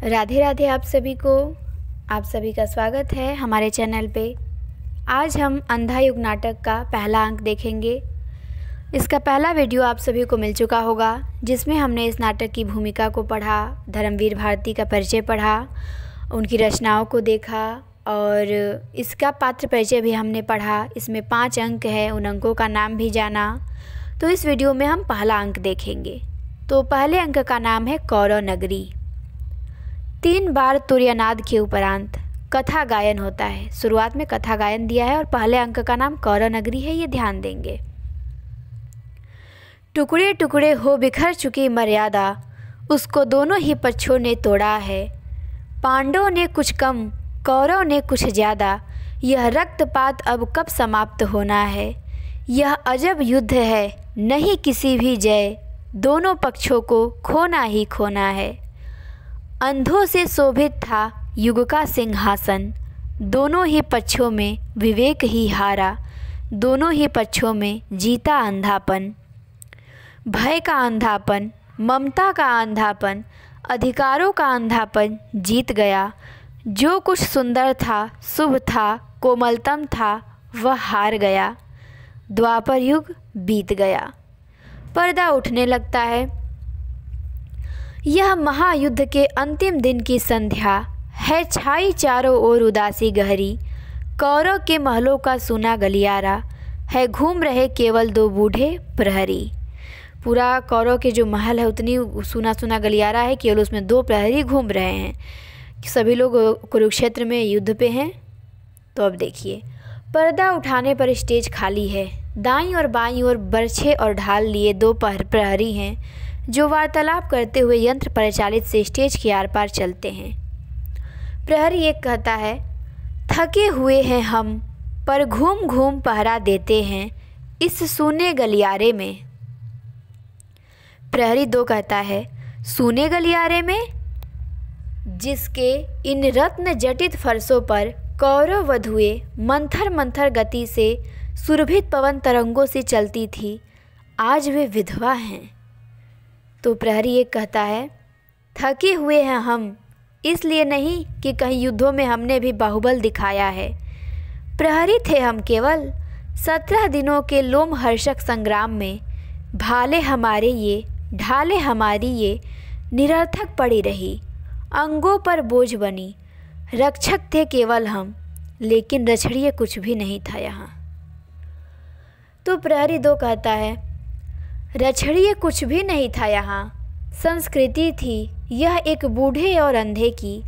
राधे राधे आप सभी को। आप सभी का स्वागत है हमारे चैनल पे। आज हम अंधा युग नाटक का पहला अंक देखेंगे। इसका पहला वीडियो आप सभी को मिल चुका होगा, जिसमें हमने इस नाटक की भूमिका को पढ़ा, धर्मवीर भारती का परिचय पढ़ा, उनकी रचनाओं को देखा और इसका पात्र परिचय भी हमने पढ़ा। इसमें 5 अंक है, उन अंकों का नाम भी जाना। तो इस वीडियो में हम पहला अंक देखेंगे। तो पहले अंक का नाम है कौरव नगरी। 3 बार तुर्यनाद के उपरांत कथा गायन होता है। शुरुआत में कथा गायन दिया है और पहले अंक का नाम कौरव नगरी है, ये ध्यान देंगे। टुकड़े टुकड़े हो बिखर चुकी मर्यादा, उसको दोनों ही पक्षों ने तोड़ा है। पांडवों ने कुछ कम, कौरव ने कुछ ज़्यादा, यह रक्तपात अब कब समाप्त होना है। यह अजब युद्ध है, नहीं किसी भी जय, दोनों पक्षों को खोना ही खोना है। अंधों से शोभित था युग का सिंहासन, दोनों ही पक्षों में विवेक ही हारा, दोनों ही पक्षों में जीता अंधापन। भय का अंधापन, ममता का अंधापन, अधिकारों का अंधापन जीत गया। जो कुछ सुंदर था, शुभ था, कोमलतम था, वह हार गया। द्वापर युग बीत गया। पर्दा उठने लगता है। यह महायुद्ध के अंतिम दिन की संध्या है, छाई चारों ओर उदासी गहरी। कौरव के महलों का सूना गलियारा है, घूम रहे केवल 2 बूढ़े प्रहरी। पूरा कौरव के जो महल है उतनी सूना सूना गलियारा है, केवल उसमें 2 प्रहरी घूम रहे हैं। सभी लोग कुरुक्षेत्र में युद्ध पे हैं। तो अब देखिए, पर्दा उठाने पर स्टेज खाली है। दाईं और बाईं ओर बर्छे और ढाल लिए 2 प्रहरी हैं, जो वार्तालाप करते हुए यंत्र परिचालित से स्टेज के आर पार चलते हैं। प्रहरी एक कहता है, थके हुए हैं हम, पर घूम घूम पहरा देते हैं इस सूने गलियारे में। प्रहरी 2 कहता है, सूने गलियारे में, जिसके इन रत्न जटित फर्शों पर कौरव वधुएं मंथर मंथर गति से सुरभित पवन तरंगों से चलती थी, आज वे विधवा हैं। तो प्रहरी एक कहता है, थके हुए हैं हम, इसलिए नहीं कि कहीं युद्धों में हमने भी बाहुबल दिखाया है। प्रहरी थे हम केवल 17 दिनों के लोमहर्षक संग्राम में। भाले हमारे ये, ढाले हमारी ये निरर्थक पड़ी रही, अंगों पर बोझ बनी। रक्षक थे केवल हम, लेकिन रछड़िए कुछ भी नहीं था यहाँ। तो प्रहरी 2 कहता है, रछड़िए कुछ भी नहीं था यहाँ। संस्कृति थी यह एक बूढ़े और अंधे की,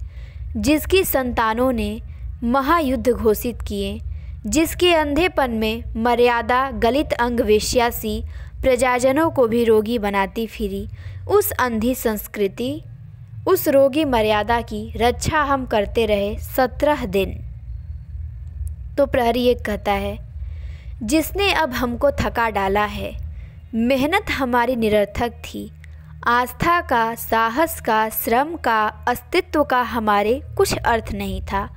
जिसकी संतानों ने महायुद्ध घोषित किए, जिसके अंधेपन में मर्यादा गलित अंग वेश्या सी प्रजाजनों को भी रोगी बनाती फिरी। उस अंधी संस्कृति, उस रोगी मर्यादा की रक्षा हम करते रहे 17 दिन। तो प्रहरी एक कहता है, जिसने अब हमको थका डाला है। मेहनत हमारी निरर्थक थी, आस्था का, साहस का, श्रम का, अस्तित्व का हमारे कुछ अर्थ नहीं था,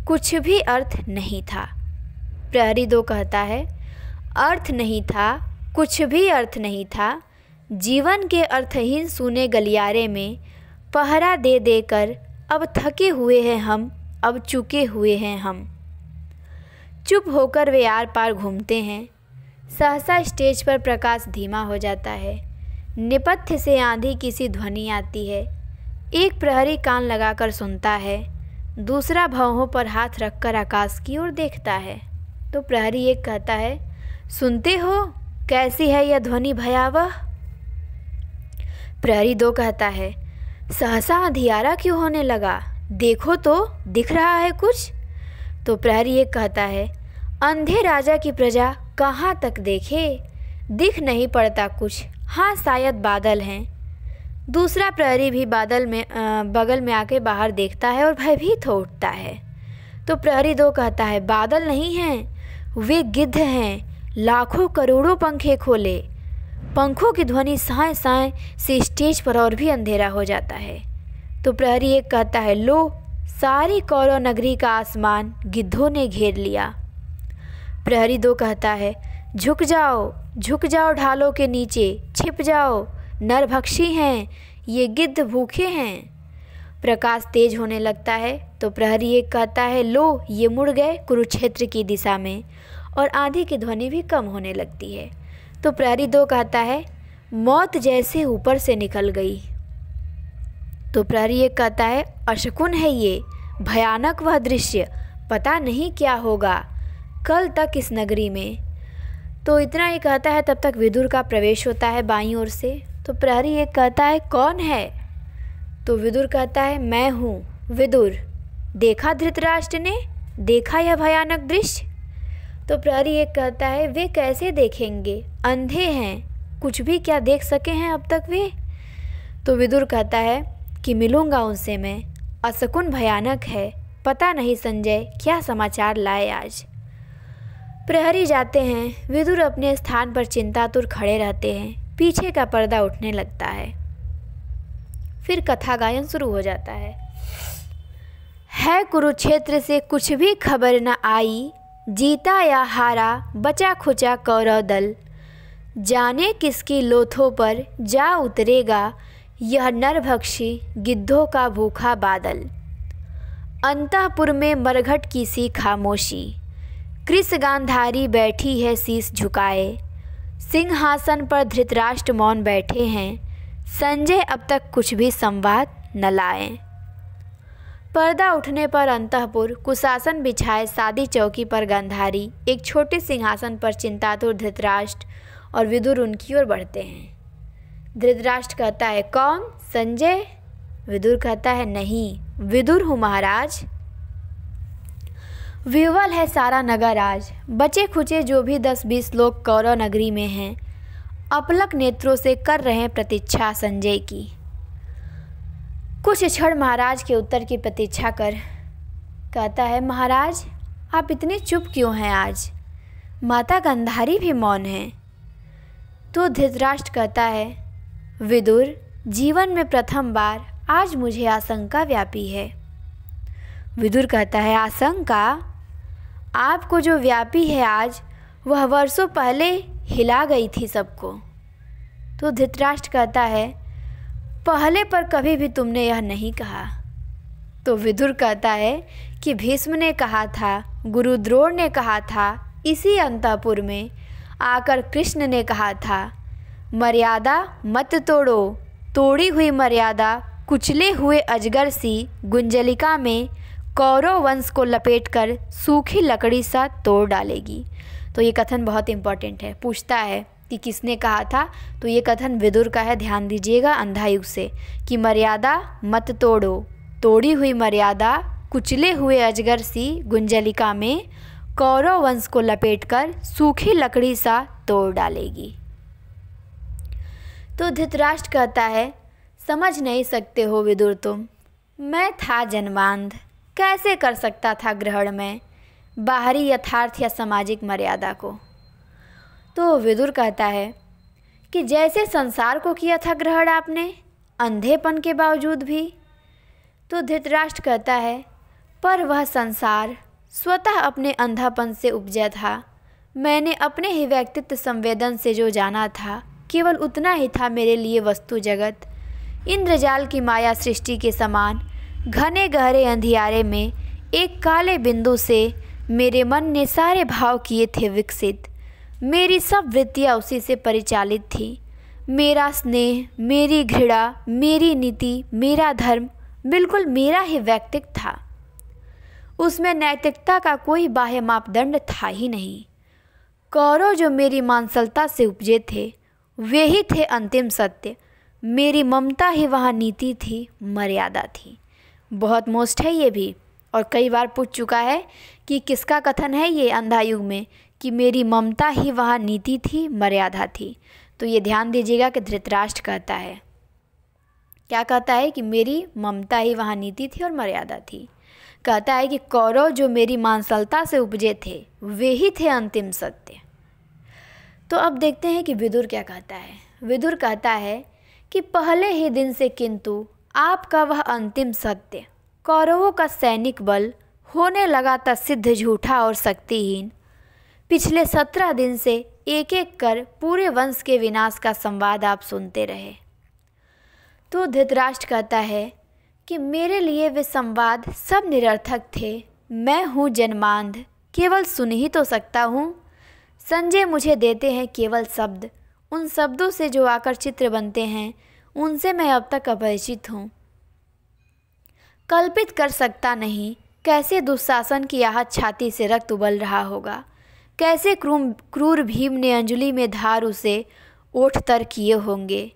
कुछ भी अर्थ नहीं था। प्रहरी 2 कहता है, अर्थ नहीं था, कुछ भी अर्थ नहीं था। जीवन के अर्थहीन सूने गलियारे में पहरा दे देकर अब थके हुए हैं हम, अब चुके हुए हैं हम। चुप होकर वे आर पार घूमते हैं। सहसा स्टेज पर प्रकाश धीमा हो जाता है। नेपथ्य से आंधी की सी ध्वनि आती है। एक प्रहरी कान लगाकर सुनता है, दूसरा भौहों पर हाथ रखकर आकाश की ओर देखता है। तो प्रहरी एक कहता है, सुनते हो कैसी है यह ध्वनि भयावह। प्रहरी 2 कहता है, सहसा अंधियारा क्यों होने लगा, देखो तो दिख रहा है कुछ। तो प्रहरी एक कहता है, अंधे राजा की प्रजा कहाँ तक देखे, दिख नहीं पड़ता कुछ, हाँ शायद बादल हैं। दूसरा प्रहरी भी बादल में बगल में आके बाहर देखता है और भयभीत हो उठता है। तो प्रहरी 2 कहता है, बादल नहीं हैं, वे गिद्ध हैं, लाखों करोड़ों पंखे खोले। पंखों की ध्वनि साए साए से स्टेज पर और भी अंधेरा हो जाता है। तो प्रहरी एक कहता है, लो सारी कौरव नगरी का आसमान गिद्धों ने घेर लिया। प्रहरी 2 कहता है, झुक जाओ ढालों के नीचे, छिप जाओ, नरभक्षी हैं ये, गिद्ध भूखे हैं। प्रकाश तेज होने लगता है तो प्रहरी एक कहता है, लो ये मुड़ गए कुरुक्षेत्र की दिशा में, और आंधी की ध्वनि भी कम होने लगती है। तो प्रहरी 2 कहता है, मौत जैसे ऊपर से निकल गई। तो प्रहरी एक कहता है, अशकुन है ये, भयानक वह दृश्य, पता नहीं क्या होगा कल तक इस नगरी में। तो इतना ही कहता है, तब तक विदुर का प्रवेश होता है बाईं ओर से। तो प्रहरी एक कहता है, कौन है? तो विदुर कहता है, मैं हूँ विदुर। देखा धृतराष्ट्र ने, देखा यह भयानक दृश्य? तो प्रहरी एक कहता है, वे कैसे देखेंगे, अंधे हैं, कुछ भी क्या देख सके हैं अब तक वे? तो विदुर कहता है कि मिलूंगा उनसे मैं, अशकुन भयानक है, पता नहीं संजय क्या समाचार लाए आज। प्रहरी जाते हैं, विदुर अपने स्थान पर चिंतातुर खड़े रहते हैं। पीछे का पर्दा उठने लगता है। फिर कथा गायन शुरू हो जाता है कुरुक्षेत्र से कुछ भी खबर न आई, जीता या हारा बचा खुचा कौरव दल, जाने किसकी लोथों पर जा उतरेगा यह नरभक्षी गिद्धों का भूखा बादल। अंतःपुर में मरघट की सी खामोशी, कृष गांधारी बैठी है शीश झुकाए, सिंहासन पर धृतराष्ट्र मौन बैठे हैं, संजय अब तक कुछ भी संवाद न लाए। पर्दा उठने पर अंतःपुर कुशासन बिछाए सादी चौकी पर गांधारी एक छोटे सिंहासन पर चिंतातुर धृतराष्ट्र और विदुर उनकी ओर बढ़ते हैं। धृतराष्ट्र कहता है, कौन? संजय? विदुर कहता है, नहीं, विदुर हूँ महाराज। विह्वल है सारा नगर आज, बचे खुचे जो भी 10-20 लोग कौरव नगरी में हैं, अपलक नेत्रों से कर रहे हैं प्रतीक्षा संजय की। कुछ क्षण महाराज के उत्तर की प्रतीक्षा कर कहता है, महाराज आप इतने चुप क्यों हैं आज? माता गांधारी भी मौन है। तो धृतराष्ट्र कहता है, विदुर जीवन में प्रथम बार आज मुझे आशंका व्यापी है। विदुर कहता है, आशंका? आपको जो व्यापी है आज, वह वर्षों पहले हिला गई थी सबको। तो धृतराष्ट्र कहता है, पहले पर कभी भी तुमने यह नहीं कहा। तो विदुर कहता है कि भीष्म ने कहा था, गुरु द्रोण ने कहा था, इसी अंतःपुर में आकर कृष्ण ने कहा था, मर्यादा मत तोड़ो, तोड़ी हुई मर्यादा कुचले हुए अजगर सी गुंजलिका में कौरव वंश को लपेटकर सूखी लकड़ी सा तोड़ डालेगी। तो ये कथन बहुत इम्पॉर्टेंट है। पूछता है कि किसने कहा था, तो ये कथन विदुर का है। ध्यान दीजिएगा अंधायुग से कि मर्यादा मत तोड़ो, तोड़ी हुई मर्यादा कुचले हुए अजगर सी गुंजलिका में कौरव वंश को लपेटकर सूखी लकड़ी सा तोड़ डालेगी। तो धृतराष्ट्र कहता है, समझ नहीं सकते हो विदुर तुम, मैं था जन्मांध, कैसे कर सकता था ग्रहण में बाहरी यथार्थ या सामाजिक मर्यादा को। तो विदुर कहता है कि जैसे संसार को किया था ग्रहण आपने, अंधेपन के बावजूद भी। तो धृतराष्ट्र कहता है, पर वह संसार स्वतः अपने अंधापन से उपजा था। मैंने अपने ही व्यक्तित्व संवेदन से जो जाना था, केवल उतना ही था मेरे लिए वस्तु जगत। इंद्रजाल की माया सृष्टि के समान घने गहरे अंधियारे में एक काले बिंदु से मेरे मन ने सारे भाव किए थे विकसित। मेरी सब वृत्तियाँ उसी से परिचालित थी। मेरा स्नेह, मेरी घृणा, मेरी नीति, मेरा धर्म बिल्कुल मेरा ही व्यक्तित्व था। उसमें नैतिकता का कोई बाह्य मापदंड था ही नहीं। कौरव जो मेरी मांसलता से उपजे थे, वे ही थे अंतिम सत्य। मेरी ममता ही वहाँ नीति थी, मर्यादा थी। बहुत मोस्ट है ये भी, और कई बार पूछ चुका है कि किसका कथन है ये अंधायुग में, कि मेरी ममता ही वहाँ नीति थी, मर्यादा थी। तो ये ध्यान दीजिएगा कि धृतराष्ट्र कहता है, क्या कहता है कि मेरी ममता ही वहाँ नीति थी और मर्यादा थी। कहता है कि कौरव जो मेरी मांसलता से उपजे थे, वे ही थे अंतिम सत्य। तो अब देखते हैं कि विदुर क्या कहता है। विदुर कहता है कि पहले ही दिन से किंतु आपका वह अंतिम सत्य, कौरवों का सैनिक बल होने लगा था सिद्ध झूठा और शक्तिहीन। पिछले 17 दिन से एक एक कर पूरे वंश के विनाश का संवाद आप सुनते रहे। तो धृतराष्ट्र कहता है कि मेरे लिए वे संवाद सब निरर्थक थे। मैं हूँ जन्मांध, केवल सुन ही तो सकता हूँ। संजय मुझे देते हैं केवल शब्द, उन शब्दों से जो आकर चित्र बनते हैं उनसे मैं अब तक अपरिचित हूँ। कल्पित कर सकता नहीं कैसे दुशासन की आहत छाती से रक्त उबल रहा होगा, कैसे क्रूर भीम ने अंजलि में धार उसे ओठ तर किए होंगे।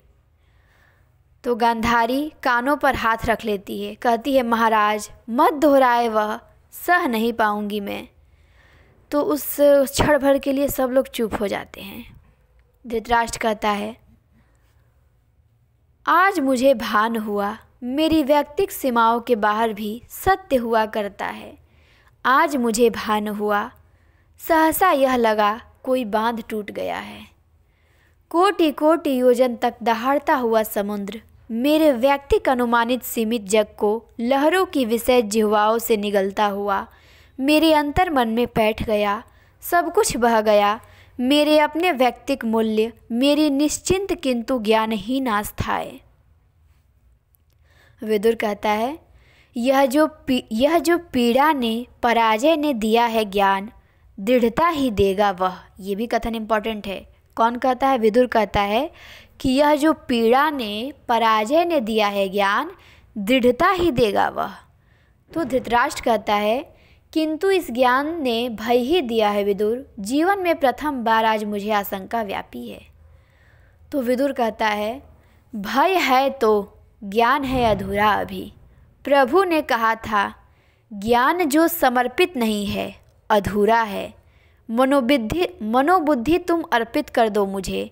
तो गांधारी कानों पर हाथ रख लेती है, कहती है महाराज मत दोहराए, वह सह नहीं पाऊंगी मैं। तो उस क्षण भर के लिए सब लोग चुप हो जाते हैं। धृतराष्ट्र कहता है आज मुझे भान हुआ मेरी वैयक्तिक सीमाओं के बाहर भी सत्य हुआ करता है। आज मुझे भान हुआ, सहसा यह लगा कोई बांध टूट गया है। कोटि कोटि योजन तक दहाड़ता हुआ समुद्र मेरे व्यक्तिक अनुमानित सीमित जग को लहरों की विषय जिह्वाओं से निगलता हुआ मेरे अंतर मन में बैठ गया। सब कुछ बह गया, मेरे अपने व्यक्तिक मूल्य मेरी निश्चिंत किंतु ज्ञानहीन आस्थाएं। विदुर कहता है यह जो पीड़ा ने पराजय ने दिया है ज्ञान, दृढ़ता ही देगा वह। ये भी कथन इम्पॉर्टेंट है। कौन कहता है? विदुर कहता है कि यह जो पीड़ा ने पराजय ने दिया है ज्ञान, दृढ़ता ही देगा वह। तो धृतराष्ट्र कहता है किंतु इस ज्ञान ने भय ही दिया है विदुर, जीवन में प्रथम बार आज मुझे आशंका व्यापी है। तो विदुर कहता है भय है तो ज्ञान है अधूरा अभी। प्रभु ने कहा था ज्ञान जो समर्पित नहीं है अधूरा है। मनोबुद्धि तुम अर्पित कर दो मुझे,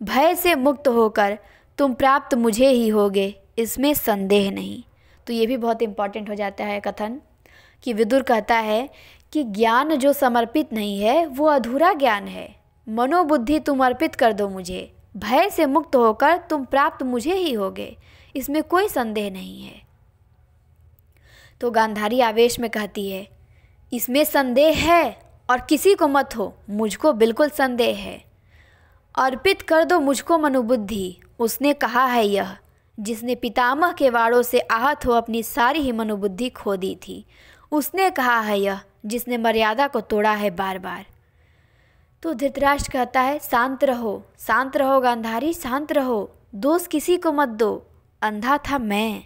भय से मुक्त होकर तुम प्राप्त मुझे ही होगे, इसमें संदेह नहीं। तो ये भी बहुत इम्पॉर्टेंट हो जाता है कथन कि विदुर कहता है कि ज्ञान जो समर्पित नहीं है वो अधूरा ज्ञान है। मनोबुद्धि तुम अर्पित कर दो मुझे, भय से मुक्त होकर तुम प्राप्त मुझे ही होगे, इसमें कोई संदेह नहीं है। तो गांधारी आवेश में कहती है इसमें संदेह है और किसी को मत हो, मुझको बिल्कुल संदेह है। अर्पित कर दो मुझको मनोबुद्धि, उसने कहा है यह जिसने पितामह के वाड़ों से आहत हो अपनी सारी ही मनोबुद्धि खो दी थी। उसने कहा है यह जिसने मर्यादा को तोड़ा है बार बार। तो धृतराष्ट्र कहता है शांत रहो गांधारी, शांत रहो, दोष किसी को मत दो, अंधा था मैं।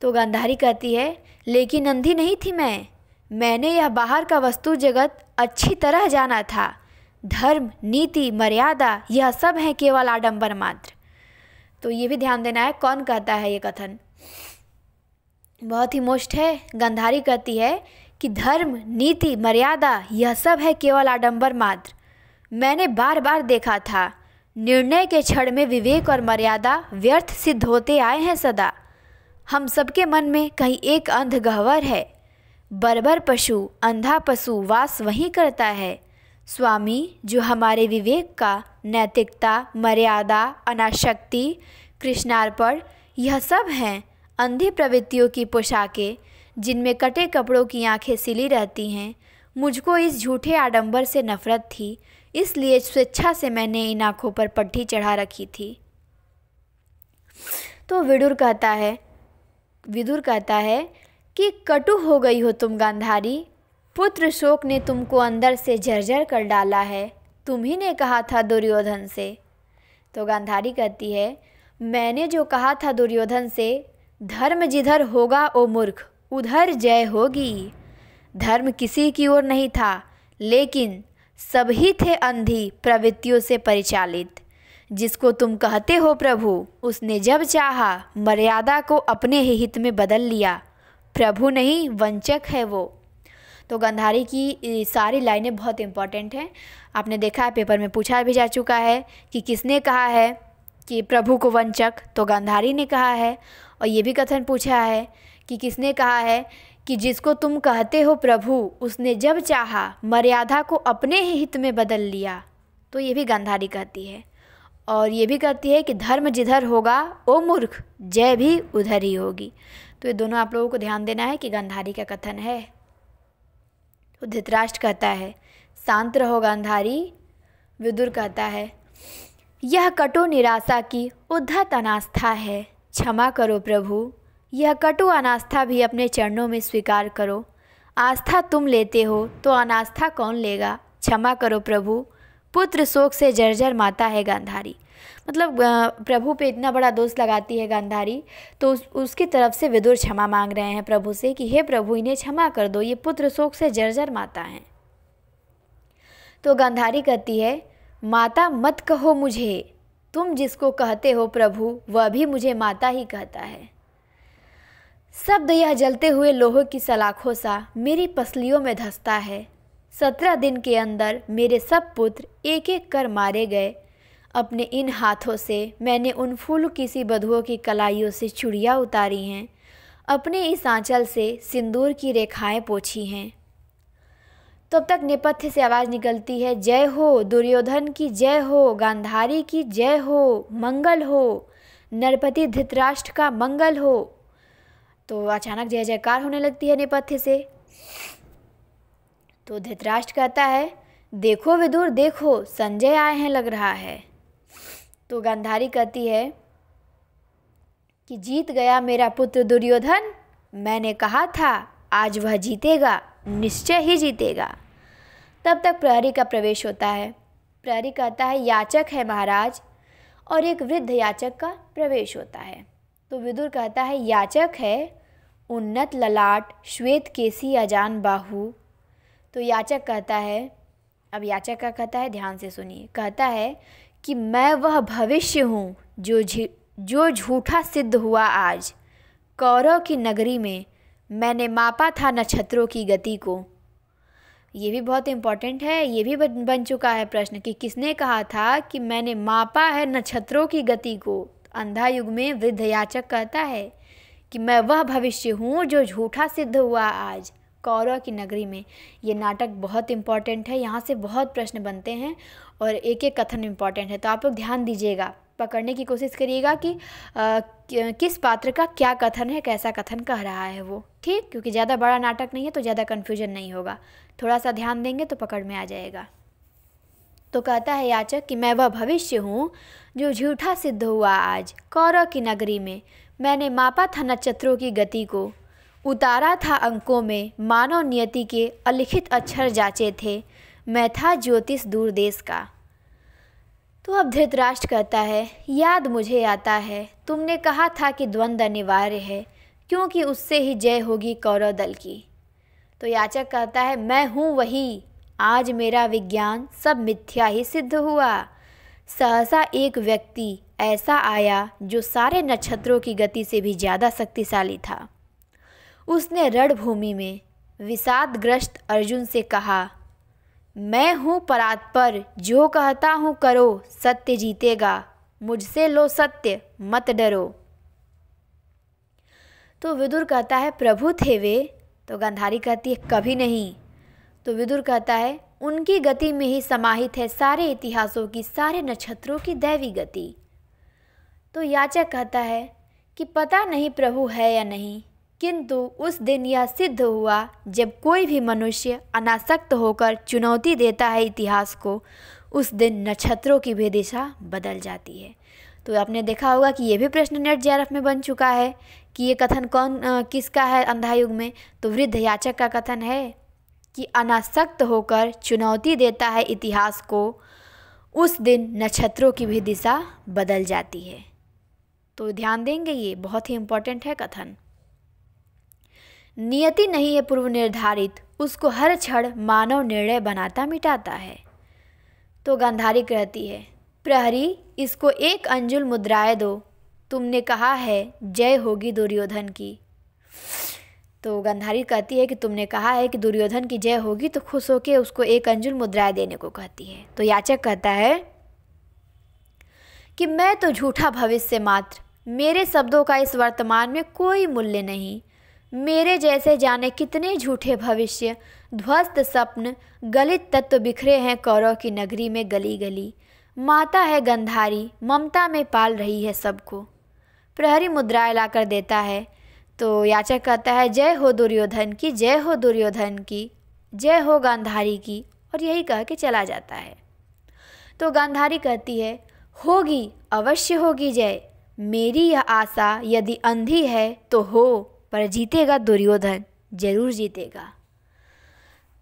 तो गांधारी कहती है लेकिन अंधी नहीं थी मैंने यह बाहर का वस्तु जगत अच्छी तरह जाना था। धर्म नीति मर्यादा यह सब है केवल आडंबर मात्र। तो ये भी ध्यान देना है कौन कहता है ये कथन, बहुत ही मोस्ट है। गांधारी कहती है कि धर्म नीति मर्यादा यह सब है केवल आडंबर मात्र। मैंने बार बार देखा था निर्णय के क्षण में विवेक और मर्यादा व्यर्थ सिद्ध होते आए हैं सदा। हम सबके मन में कहीं एक अंध गह्वर है, बर्बर पशु अंधा पशु वास वहीं करता है। स्वामी जो हमारे विवेक का नैतिकता मर्यादा अनाशक्ति कृष्णार्पण यह सब हैं अंधी प्रवृत्तियों की पोशाकें जिनमें कटे कपड़ों की आंखें सिली रहती हैं। मुझको इस झूठे आडंबर से नफरत थी, इसलिए स्वेच्छा से मैंने इन आँखों पर पट्टी चढ़ा रखी थी। तो विदुर कहता है कि कटु हो गई हो तुम गांधारी, पुत्र शोक ने तुमको अंदर से जर्जर कर डाला है। तुम ही ने कहा था दुर्योधन से। तो गांधारी कहती है मैंने जो कहा था दुर्योधन से, धर्म जिधर होगा ओ मूर्ख उधर जय होगी। धर्म किसी की ओर नहीं था, लेकिन सभी थे अंधी प्रवृत्तियों से परिचालित। जिसको तुम कहते हो प्रभु, उसने जब चाहा मर्यादा को अपने ही हित में बदल लिया। प्रभु नहीं वंचक है वो। तो गांधारी की सारी लाइनें बहुत इंपॉर्टेंट हैं। आपने देखा है पेपर में पूछा भी जा चुका है कि किसने कहा है कि प्रभु को वंचक, तो गांधारी ने कहा है। और ये भी कथन पूछा है कि किसने कहा है कि जिसको तुम कहते हो प्रभु, उसने जब चाहा मर्यादा को अपने ही हित में बदल लिया। तो ये भी गांधारी कहती है। और ये भी कहती है कि धर्म जिधर होगा ओ मूर्ख जय भी उधर ही होगी। तो ये दोनों आप लोगों को ध्यान देना है कि गांधारी का कथन है। तो धृतराष्ट्र कहता है शांत रहो गांधारी। विदुर कहता है यह कटु निराशा की उद्धत अनास्था है, क्षमा करो प्रभु। यह कटु अनास्था भी अपने चरणों में स्वीकार करो। आस्था तुम लेते हो तो अनास्था कौन लेगा। क्षमा करो प्रभु, पुत्र शोक से जर्जर माता है गांधारी। मतलब प्रभु पे इतना बड़ा दोष लगाती है गांधारी, तो उसकी तरफ से विदुर क्षमा मांग रहे हैं प्रभु से कि हे प्रभु, इन्हें क्षमा कर दो, ये पुत्र शोक से जर्जर माता हैं। तो गांधारी कहती है, माता मत कहो मुझे, तुम जिसको कहते हो प्रभु वह भी मुझे माता ही कहता है। शब्द यह जलते हुए लोहे की सलाखों सा मेरी पसलियों में धंसता है। 17 दिन के अंदर मेरे सब पुत्र एक एक कर मारे गए। अपने इन हाथों से मैंने उन फूल की सी बधुओं की कलाइयों से चूड़ियाँ उतारी हैं, अपने इस आंचल से सिंदूर की रेखाएं पोंछी हैं। तब तक नेपथ्य से आवाज़ निकलती है, जय हो दुर्योधन की जय हो, गांधारी की जय हो, मंगल हो, नरपति धृतराष्ट्र का मंगल हो। तो अचानक जय जयकार होने लगती है नेपथ्य से। तो धृतराष्ट्र कहता है, देखो विदुर देखो, संजय आए हैं लग रहा है। तो गांधारी कहती है कि जीत गया मेरा पुत्र दुर्योधन, मैंने कहा था आज वह जीतेगा, निश्चय ही जीतेगा। तब तक प्रहरी का प्रवेश होता है। प्रहरी कहता है, याचक है महाराज, और एक वृद्ध याचक का प्रवेश होता है। तो विदुर कहता है, याचक है, उन्नत ललाट, श्वेत केसी, अजान बाहु। तो याचक कहता है, अब याचक का कहता है, ध्यान से सुनिए, कहता है कि मैं वह भविष्य हूँ जो झूठा सिद्ध हुआ आज। कौरव की नगरी में मैंने मापा था नक्षत्रों की गति को। ये भी बहुत इम्पोर्टेंट है, ये भी बन चुका है प्रश्न कि किसने कहा था कि मैंने मापा है नक्षत्रों की गति को। अंधा युग में वृद्ध याचक कहता है कि मैं वह भविष्य हूँ जो झूठा सिद्ध हुआ आज कौरव की नगरी में। ये नाटक बहुत इम्पॉर्टेंट है, यहाँ से बहुत प्रश्न बनते हैं और एक एक कथन इम्पॉर्टेंट है। तो आप लोग ध्यान दीजिएगा, पकड़ने की कोशिश करिएगा कि किस पात्र का क्या कथन है, कैसा कथन कह रहा है वो, ठीक, क्योंकि ज़्यादा बड़ा नाटक नहीं है तो ज़्यादा कन्फ्यूजन नहीं होगा। थोड़ा सा ध्यान देंगे तो पकड़ में आ जाएगा। तो कहता है याचक कि मैं वह भविष्य हूँ जो झूठा सिद्ध हुआ आज कौरव की नगरी में। मैंने मापा था नक्षत्रों की गति को, उतारा था अंकों में, मानव नियति के अलिखित अक्षर जाचे थे। मैं था ज्योतिष दूर देश का। तो अब धृतराष्ट्र कहता है, याद मुझे आता है, तुमने कहा था कि द्वंद्व अनिवार्य है, क्योंकि उससे ही जय होगी कौरव दल की। तो याचक कहता है, मैं हूँ वही, आज मेरा विज्ञान सब मिथ्या ही सिद्ध हुआ। सहसा एक व्यक्ति ऐसा आया जो सारे नक्षत्रों की गति से भी ज़्यादा शक्तिशाली था। उसने रणभूमि में विषादग्रस्त अर्जुन से कहा, मैं हूँ परात्पर, जो कहता हूँ करो, सत्य जीतेगा, मुझसे लो सत्य, मत डरो। तो विदुर कहता है, प्रभु थे वे। तो गांधारी कहती है, कभी नहीं। तो विदुर कहता है, उनकी गति में ही समाहित है सारे इतिहासों की, सारे नक्षत्रों की दैवी गति। तो याचक कहता है कि पता नहीं प्रभु है या नहीं, किंतु उस दिन यह सिद्ध हुआ जब कोई भी मनुष्य अनासक्त होकर चुनौती देता है इतिहास को, उस दिन नक्षत्रों की भी दिशा बदल जाती है। तो आपने देखा होगा कि ये भी प्रश्न नेट जेआरएफ में बन चुका है कि ये कथन किसका है अंधा युग में। तो वृद्ध याचक का कथन है कि अनासक्त होकर चुनौती देता है इतिहास को, उस दिन नक्षत्रों की भी दिशा बदल जाती है। तो ध्यान देंगे, ये बहुत ही इम्पोर्टेंट है कथन। नियति नहीं है पूर्व निर्धारित, उसको हर क्षण मानव निर्णय बनाता मिटाता है। तो गांधारी कहती है, प्रहरी इसको एक अंजुल मुद्राएं दो, तुमने कहा है जय होगी दुर्योधन की। तो गांधारी कहती है कि तुमने कहा है कि दुर्योधन की जय होगी, तो खुश होकर उसको एक अंजुल मुद्राएं देने को कहती है। तो याचक कहता है कि मैं तो झूठा भविष्य मात्र, मेरे शब्दों का इस वर्तमान में कोई मूल्य नहीं। मेरे जैसे जाने कितने झूठे भविष्य, ध्वस्त स्वप्न, गलित तत्व बिखरे हैं कौरव की नगरी में गली गली। माता है गंधारी, ममता में पाल रही है सबको। प्रहरी मुद्राएं लाकर देता है। तो याचक कहता है, जय हो दुर्योधन की, जय हो दुर्योधन की, जय हो गांधारी की, और यही कह के चला जाता है। तो गांधारी कहती है, होगी, अवश्य होगी जय, मेरी यह आशा यदि अंधी है तो हो, पर जीतेगा दुर्योधन, जरूर जीतेगा।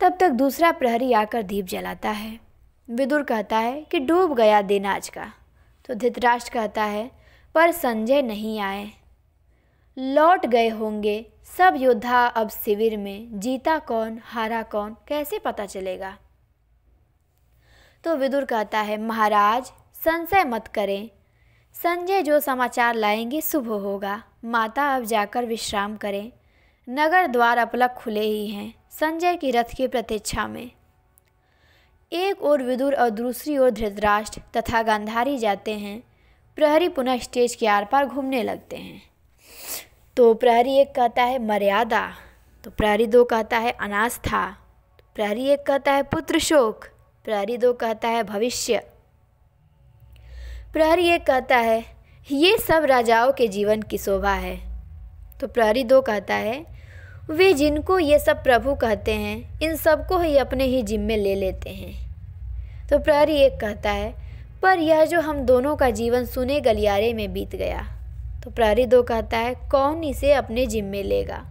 तब तक दूसरा प्रहरी आकर दीप जलाता है। विदुर कहता है कि डूब गया दिन आज का। तो धृतराष्ट्र कहता है पर संजय नहीं आए, लौट गए होंगे सब योद्धा अब शिविर में, जीता कौन हारा कौन कैसे पता चलेगा। तो विदुर कहता है महाराज संशय मत करें, संजय जो समाचार लाएंगे शुभ होगा। माता अब जाकर विश्राम करें, नगर द्वार अपलक खुले ही हैं संजय की रथ की प्रतीक्षा में। एक ओर विदुर और दूसरी ओर धृतराष्ट्र तथा गांधारी जाते हैं। प्रहरी पुनः स्टेज के आर पार घूमने लगते हैं। तो प्रहरी एक कहता है मर्यादा, तो प्रहरी दो कहता है अनास्था, प्रहरी एक कहता है पुत्र शोक, प्रहरी दो कहता है भविष्य, प्रहरी एक कहता है ये सब राजाओं के जीवन की शोभा है। तो प्रहरी दो कहता है वे जिनको ये सब प्रभु कहते हैं इन सबको ही अपने ही जिम्मे ले लेते हैं। तो प्रहरी एक कहता है पर यह जो हम दोनों का जीवन सुने गलियारे में बीत गया। तो प्रहरी दो कहता है कौन इसे अपने जिम्मे लेगा।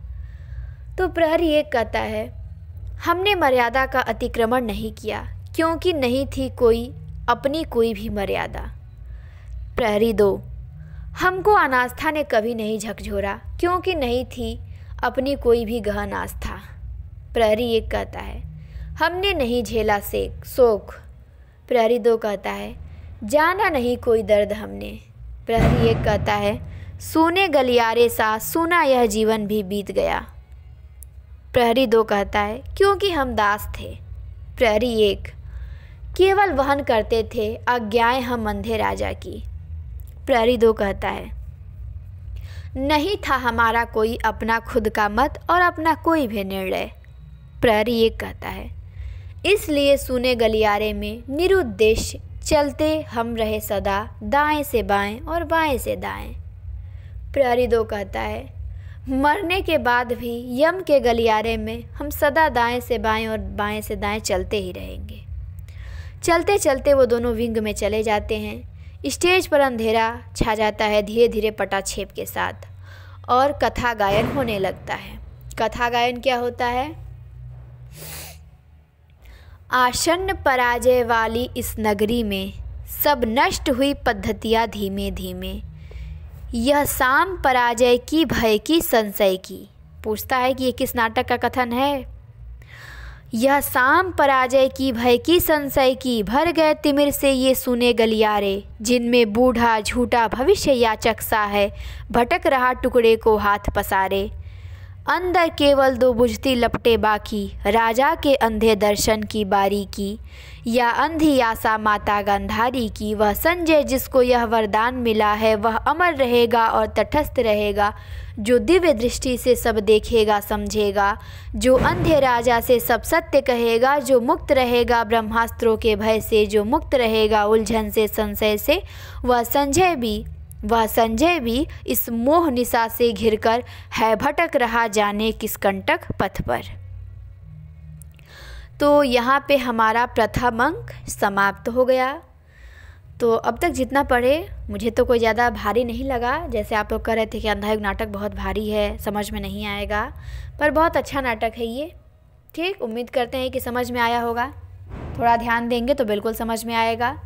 तो प्रहरी एक कहता है हमने मर्यादा का अतिक्रमण नहीं किया क्योंकि नहीं थी कोई अपनी कोई भी मर्यादा। प्रहरी दो हमको अनास्था ने कभी नहीं झकझोरा क्योंकि नहीं थी अपनी कोई भी गहन आस्था। प्रहरी एक कहता है हमने नहीं झेला शोक। प्रहरी दो कहता है जाना नहीं कोई दर्द हमने। प्रहरी एक कहता है सूने गलियारे सा सूना यह जीवन भी बीत गया। प्रहरी दो कहता है क्योंकि हम दास थे। प्रहरी एक केवल वहन करते थे आज्ञाएं हम अंधे राजा की। प्रहरी दो कहता है नहीं था हमारा कोई अपना खुद का मत और अपना कोई भी निर्णय। प्रहरी एक कहता है इसलिए सुने गलियारे में निरुद्देश्य चलते हम रहे सदा, दाएं से बाएं और बाएं से दाएं। प्रहरी दो कहता है मरने के बाद भी यम के गलियारे में हम सदा दाएं से बाएं और बाएं से दाएं चलते ही रहेंगे। चलते चलते वो दोनों विंग में चले जाते हैं। स्टेज पर अंधेरा छा जाता है धीरे धीरे पटाक्षेप के साथ और कथा गायन होने लगता है। कथा गायन क्या होता है? आसन्न पराजय वाली इस नगरी में सब नष्ट हुई पद्धतियाँ धीमे धीमे, यह साम पराजय की भय की संशय की। पूछता है कि ये किस नाटक का कथन है? यह साम पराजय की भय की संशय की, भर गए तिमिर से ये सुने गलियारे, जिनमें बूढ़ा झूठा भविष्य याचक सा है, भटक रहा टुकड़े को हाथ पसारे। अंदर केवल दो बुझती लपटे बाकी, राजा के अंधे दर्शन की बारी की, या अंधी आशा माता गांधारी की। वह संजय जिसको यह वरदान मिला है, वह अमर रहेगा और तटस्थ रहेगा, जो दिव्य दृष्टि से सब देखेगा समझेगा, जो अंधे राजा से सब सत्य कहेगा, जो मुक्त रहेगा ब्रह्मास्त्रों के भय से, जो मुक्त रहेगा उलझन से संशय से। वह संजय भी इस मोह निशा से घिरकर है भटक रहा जाने किस कंटक पथ पर। तो यहाँ पे हमारा प्रथम अंक समाप्त हो गया। तो अब तक जितना पढ़े मुझे तो कोई ज़्यादा भारी नहीं लगा। जैसे आप लोग कह रहे थे कि अंधायुग नाटक बहुत भारी है, समझ में नहीं आएगा, पर बहुत अच्छा नाटक है ये। ठीक, उम्मीद करते हैं कि समझ में आया होगा। थोड़ा ध्यान देंगे तो बिल्कुल समझ में आएगा।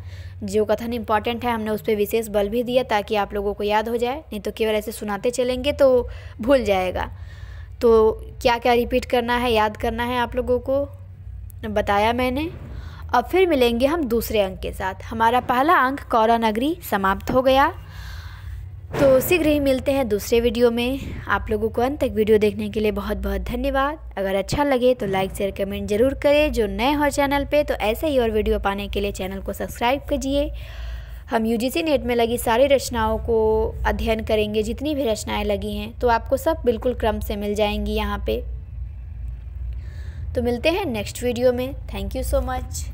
जो कथन इम्पॉर्टेंट है हमने उस पर विशेष बल भी दिया ताकि आप लोगों को याद हो जाए, नहीं तो केवल ऐसे सुनाते चलेंगे तो भूल जाएगा। तो क्या क्या रिपीट करना है, याद करना है, आप लोगों को बताया मैंने। अब फिर मिलेंगे हम दूसरे अंक के साथ। हमारा पहला अंक कौरव नगरी समाप्त हो गया। तो शीघ्र ही मिलते हैं दूसरे वीडियो में। आप लोगों को अंत तक वीडियो देखने के लिए बहुत बहुत धन्यवाद। अगर अच्छा लगे तो लाइक शेयर कमेंट ज़रूर करें। जो नए हो चैनल पे तो ऐसे ही और वीडियो पाने के लिए चैनल को सब्सक्राइब कीजिए। हम UGC नेट में लगी सारी रचनाओं को अध्ययन करेंगे, जितनी भी रचनाएँ लगी हैं तो आपको सब बिल्कुल क्रम से मिल जाएंगी यहाँ पे। तो मिलते हैं नेक्स्ट वीडियो में। Thank you so much.